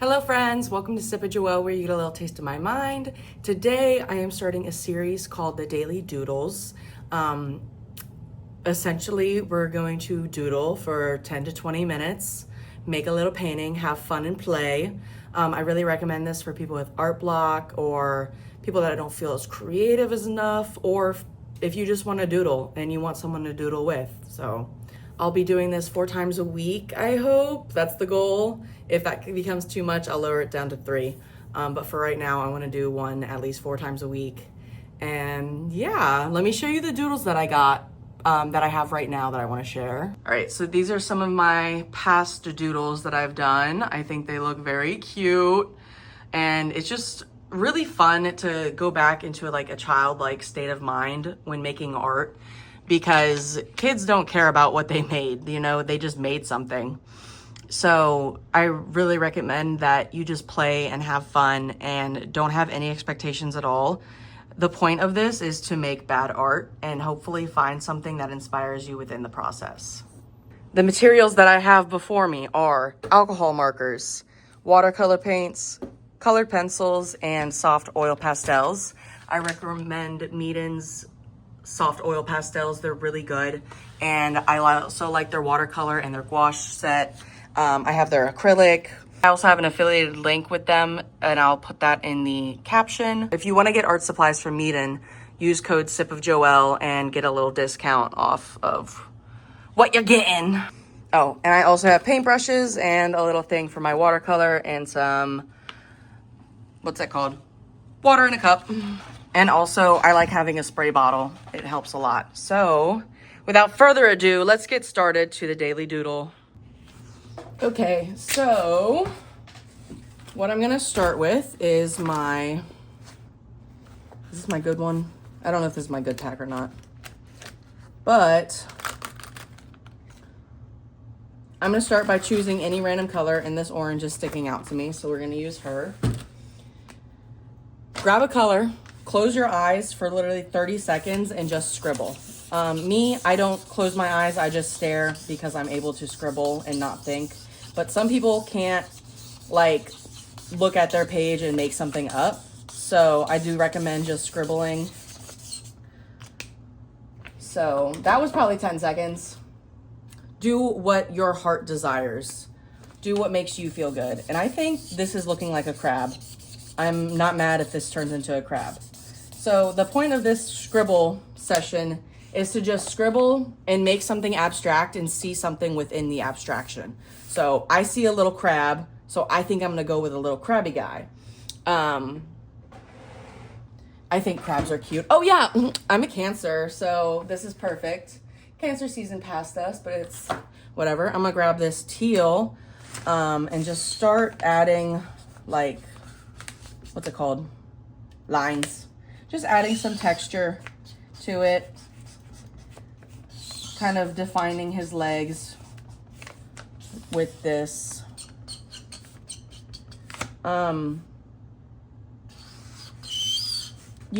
Hello friends, welcome to Sip of Joelle where you get a little taste of my mind. Today I am starting a series called the Daily Doodles. Essentially we're going to doodle for 10 to 20 minutes, make a little painting, have fun and play. I really recommend this for people with art block or people that don't feel as creative as enough, or if you just want to doodle and you want someone to doodle with. So I'll be doing this 4 times a week, I hope. That's the goal. If that becomes too much, I'll lower it down to 3. But for right now, I want to do one at least 4 times a week. And yeah, let me show you the doodles that I got, that I have right now that I want to share. All right, so these are some of my past doodles that I've done. I think they look very cute. And it's just really fun to go back into like a childlike state of mind when making art, because kids don't care about what they made, you know, they just made something. So I really recommend that you just play and have fun and don't have any expectations at all. The point of this is to make bad art and hopefully find something that inspires you within the process. The materials that I have before me are alcohol markers, watercolor paints, colored pencils, and soft oil pastels. I recommend Meaden's soft oil pastels. They're really good. And I also like their watercolor and their gouache set. I have their acrylic. I also have an affiliated link with them, and I'll put that in the caption. If you want to get art supplies from Meaden, use code SIPOFJOEL and get a little discount off of what you're getting. Oh, and I also have paintbrushes and a little thing for my watercolor and some, what's that called? Water in a cup. And also, I like having a spray bottle. It helps a lot. So, without further ado, let's get started to the daily doodle. Okay, so what I'm gonna start with is is this my good one? I don't know if this is my good pack or not. But I'm gonna start by choosing any random color, and this orange is sticking out to me, so we're gonna use her. Grab a color. Close your eyes for literally 30 seconds and just scribble. Me, I don't close my eyes. I just stare because I'm able to scribble and not think. But some people can't like look at their page and make something up. So I do recommend just scribbling. So that was probably 10 seconds. Do what your heart desires. Do what makes you feel good. And I think this is looking like a crab. I'm not mad if this turns into a crab. So the point of this scribble session is to just scribble and make something abstract and see something within the abstraction. So I see a little crab, so I think I'm gonna go with a little crabby guy. I think crabs are cute. Oh yeah, I'm a Cancer, so this is perfect. Cancer season passed us, but it's whatever. I'm gonna grab this teal and just start adding like, what's it called? Lines. Just adding some texture to it. Kind of defining his legs with this. You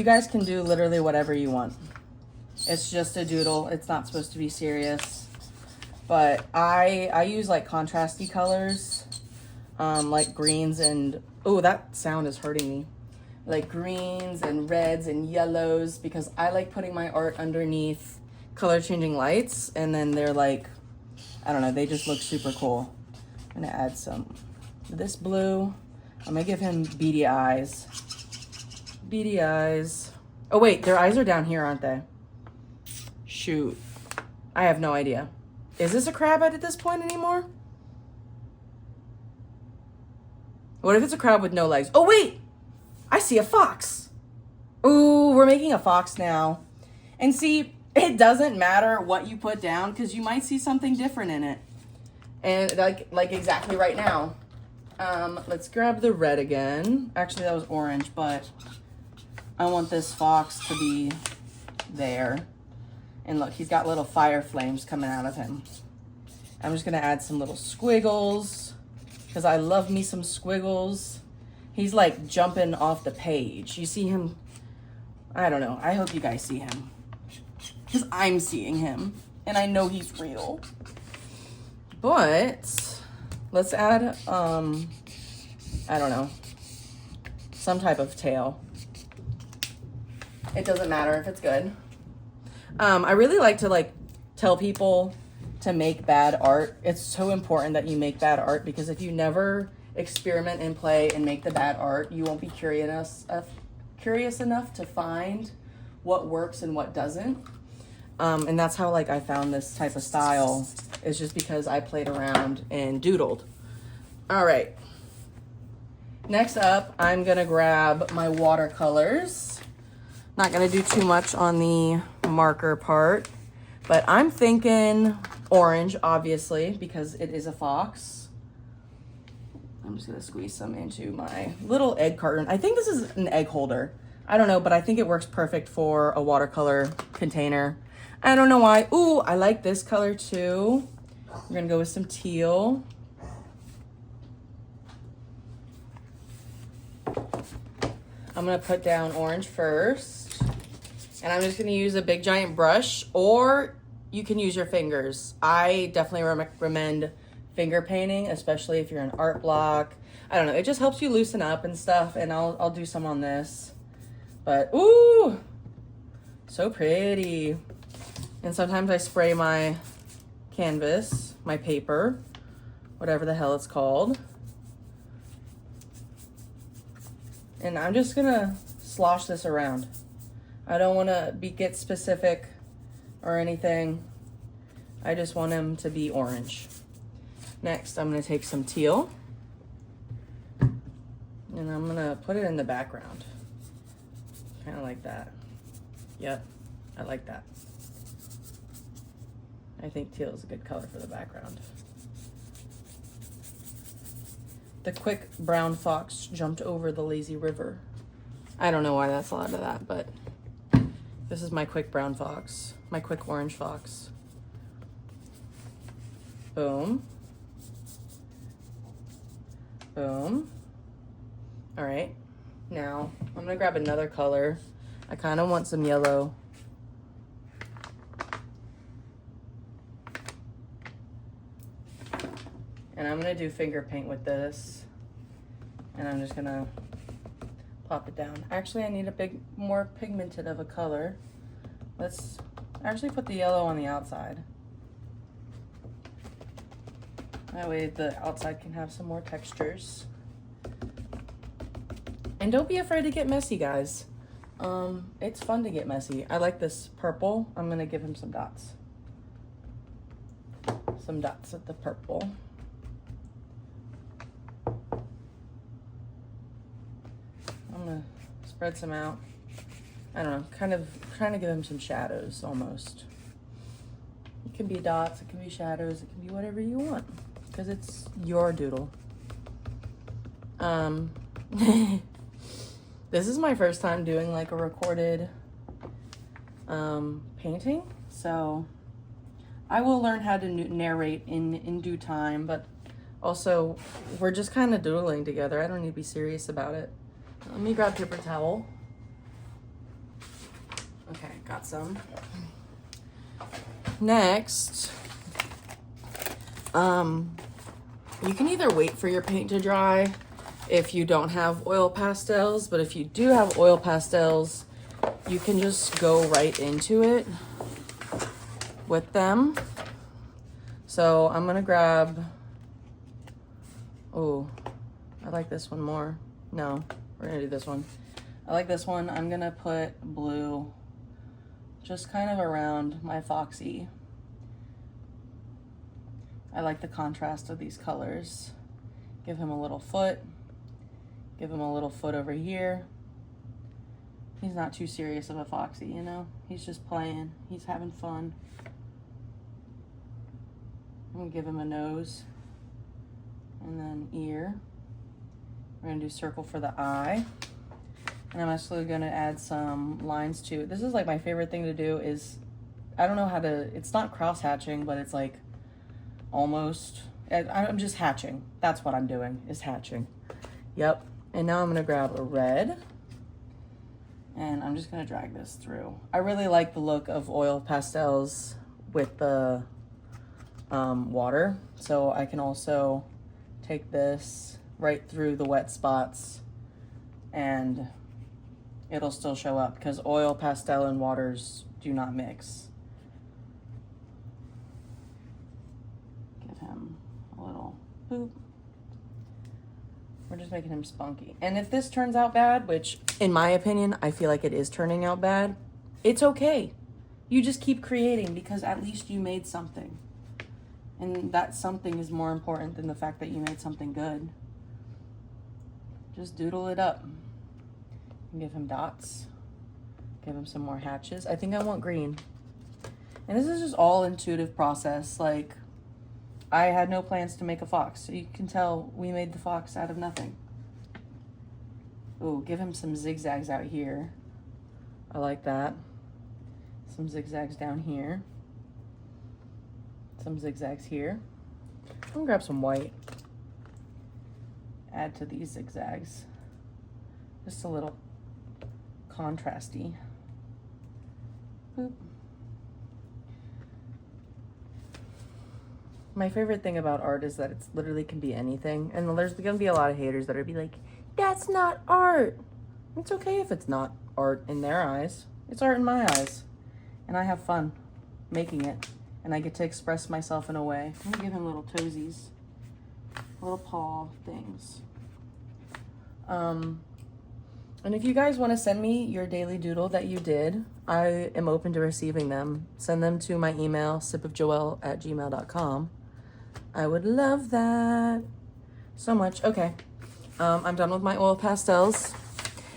guys can do literally whatever you want. It's just a doodle. It's not supposed to be serious. But I use like contrasty colors, like greens and, oh, that sound is hurting me. Like greens and reds and yellows, because I like putting my art underneath color changing lights, and then they're like, I don't know, they just look super cool. I'm gonna add some this blue. I'm gonna give him beady eyes. Beady eyes. Oh wait, their eyes are down here, aren't they? Shoot, I have no idea. Is this a crab at this point anymore? What if it's a crab with no legs? Oh wait, I see a fox. Ooh, we're making a fox now. And see, it doesn't matter what you put down because you might see something different in it. And like exactly right now. Let's grab the red again. Actually, that was orange, but I want this fox to be there. And look, he's got little fire flames coming out of him. I'm just gonna add some little squiggles because I love me some squiggles. He's like jumping off the page. You see him? I don't know. I hope you guys see him. Because I'm seeing him. And I know he's real. But let's add I don't know, some type of tail. It doesn't matter if it's good. I really like to like tell people to make bad art. It's so important that you make bad art, because if you never experiment and play and make the bad art, you won't be curious enough to find what works and what doesn't. And that's how like I found this type of style, is just because I played around and doodled. All right. Next up, I'm gonna grab my watercolors. Not gonna do too much on the marker part, but I'm thinking orange, obviously, because it is a fox. I'm just gonna squeeze some into my little egg carton. I think this is an egg holder. I don't know, but I think it works perfect for a watercolor container. I don't know why. Ooh, I like this color too. We're gonna go with some teal. I'm gonna put down orange first. And I'm just gonna use a big giant brush, or you can use your fingers. I definitely recommend finger painting, especially if you're in art block. I don't know, it just helps you loosen up and stuff, and I'll do some on this. But, ooh, so pretty. And sometimes I spray my canvas, my paper, whatever the hell it's called. And I'm just gonna slosh this around. I don't wanna get specific or anything. I just want them to be orange. Next, I'm gonna take some teal and I'm gonna put it in the background. Kind of like that. Yep, I like that. I think teal is a good color for the background. The quick brown fox jumped over the lazy river. I don't know why that's a lot of that, but this is my quick brown fox, my quick orange fox. Boom. Boom. All right, now I'm gonna grab another color. I kind of want some yellow. And I'm gonna do finger paint with this. And I'm just gonna pop it down. Actually, I need a more pigmented of a color. Let's actually put the yellow on the outside. That way the outside can have some more textures. And don't be afraid to get messy, guys. It's fun to get messy. I like this purple. I'm gonna give him some dots. Some dots of the purple. I'm gonna spread some out. I don't know, kind of trying to give him some shadows almost. It can be dots, it can be shadows, it can be whatever you want, because it's your doodle. This is my first time doing like a recorded painting, so I will learn how to narrate in due time, but also we're just kind of doodling together. I don't need to be serious about it. Let me grab paper towel. Okay, got some. Next, you can either wait for your paint to dry if you don't have oil pastels, but if you do have oil pastels, you can just go right into it with them. So I'm gonna grab, oh, I like this one more. No, we're gonna do this one. I like this one. I'm gonna put blue just kind of around my foxy. I like the contrast of these colors. Give him a little foot. Give him a little foot over here. He's not too serious of a foxy, you know? He's just playing. He's having fun. I'm gonna give him a nose and then ear. We're gonna do circle for the eye. And I'm actually gonna add some lines to it. This is like my favorite thing to do is, I don't know how to, it's not cross hatching, but it's like almost, I'm just hatching. That's what I'm doing, is hatching. Yep. And now I'm gonna grab a red and I'm just gonna drag this through. I really like the look of oil pastels with the water. So I can also take this right through the wet spots and it'll still show up because oil, pastel, and waters do not mix. Give him a little boop. We're just making him spunky. And if this turns out bad, which in my opinion, I feel like it is turning out bad, it's okay. You just keep creating because at least you made something. And that something is more important than the fact that you made something good. Just doodle it up. Give him dots. Give him some more hatches. I think I want green. And this is just all intuitive process. Like, I had no plans to make a fox. So you can tell we made the fox out of nothing. Ooh, give him some zigzags out here. I like that. Some zigzags down here. Some zigzags here. I'm gonna grab some white. Add to these zigzags. Just a little contrasty. Boop. My favorite thing about art is that it's literally can be anything. And there's gonna be a lot of haters that are be like, that's not art. It's okay if it's not art in their eyes. It's art in my eyes. And I have fun making it. And I get to express myself in a way. I'm gonna give him little toesies. Little paw things. And if you guys want to send me your daily doodle that you did, I am open to receiving them. Send them to my email, sipofjoelle@gmail.com. I would love that so much. Okay, I'm done with my oil pastels.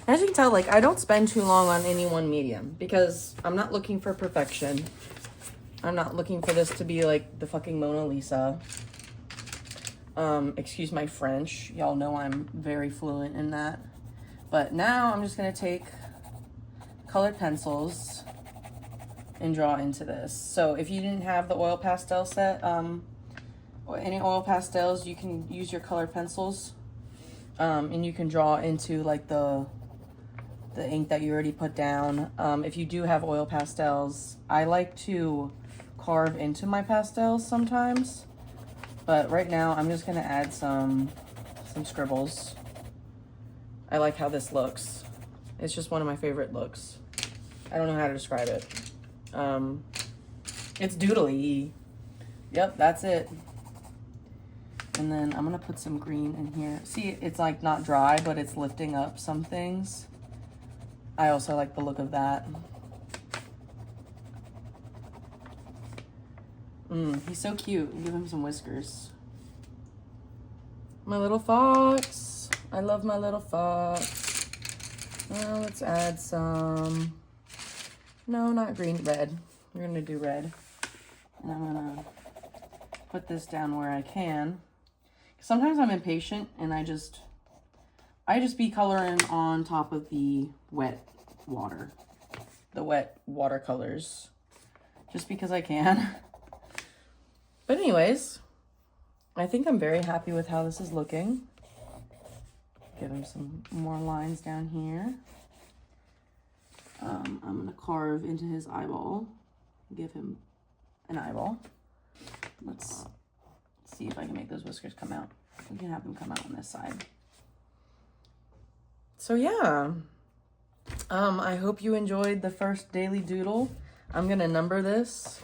As you can tell, like, I don't spend too long on any one medium because I'm not looking for perfection. I'm not looking for this to be like the fucking Mona Lisa. Excuse my French. Y'all know I'm very fluent in that. But now I'm just gonna take colored pencils and draw into this. So if you didn't have the oil pastel set, or any oil pastels, you can use your colored pencils. And you can draw into like the ink that you already put down. If you do have oil pastels, I like to carve into my pastels sometimes. But right now I'm just gonna add some scribbles. I like how this looks. It's just one of my favorite looks. I don't know how to describe it. It's doodly. Yep, that's it. And then I'm gonna put some green in here. See, it's like not dry, but it's lifting up some things. I also like the look of that. He's so cute. Give him some whiskers. My little fox. I love my little fox. Well, let's add some, no, not green, red. We're gonna do red. And I'm gonna put this down where I can. Sometimes I'm impatient and I just be coloring on top of the wet water. The wet watercolors. Just because I can. But anyways, I think I'm very happy with how this is looking. Give him some more lines down here. I'm gonna carve into his eyeball. Give him an eyeball. Let's see if I can make those whiskers come out. We can have them come out on this side. So yeah, I hope you enjoyed the first daily doodle. I'm gonna number this.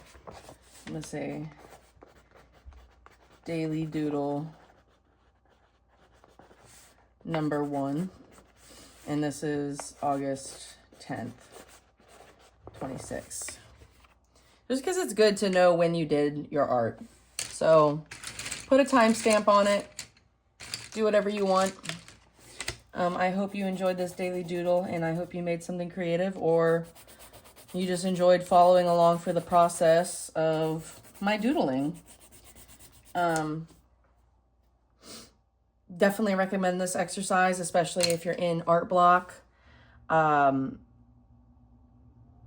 I'm gonna say daily doodle number 1, and this is August 10th, 26. Just because it's good to know when you did your art. So put a timestamp on it. Do whatever you want. I hope you enjoyed this daily doodle, and I hope you made something creative, or you just enjoyed following along for the process of my doodling. Definitely recommend this exercise, especially if you're in art block. In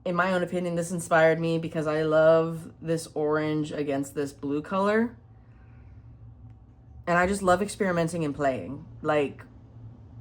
my own opinion, this inspired me because I love this orange against this blue color. And I just love experimenting and playing. Like,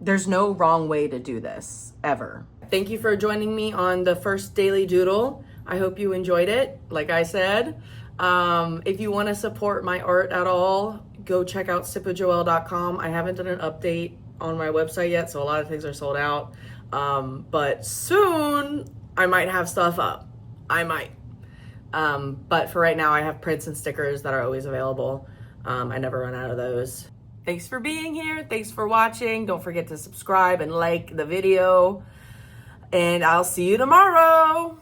there's no wrong way to do this, ever. Thank you for joining me on the first daily doodle. I hope you enjoyed it, like I said. If you want to support my art at all, go check out sipofjoelle.com. I haven't done an update on my website yet, so a lot of things are sold out. But soon I might have stuff up. I might. But for right now, I have prints and stickers that are always available. I never run out of those. Thanks for being here. Thanks for watching. Don't forget to subscribe and like the video. And I'll see you tomorrow.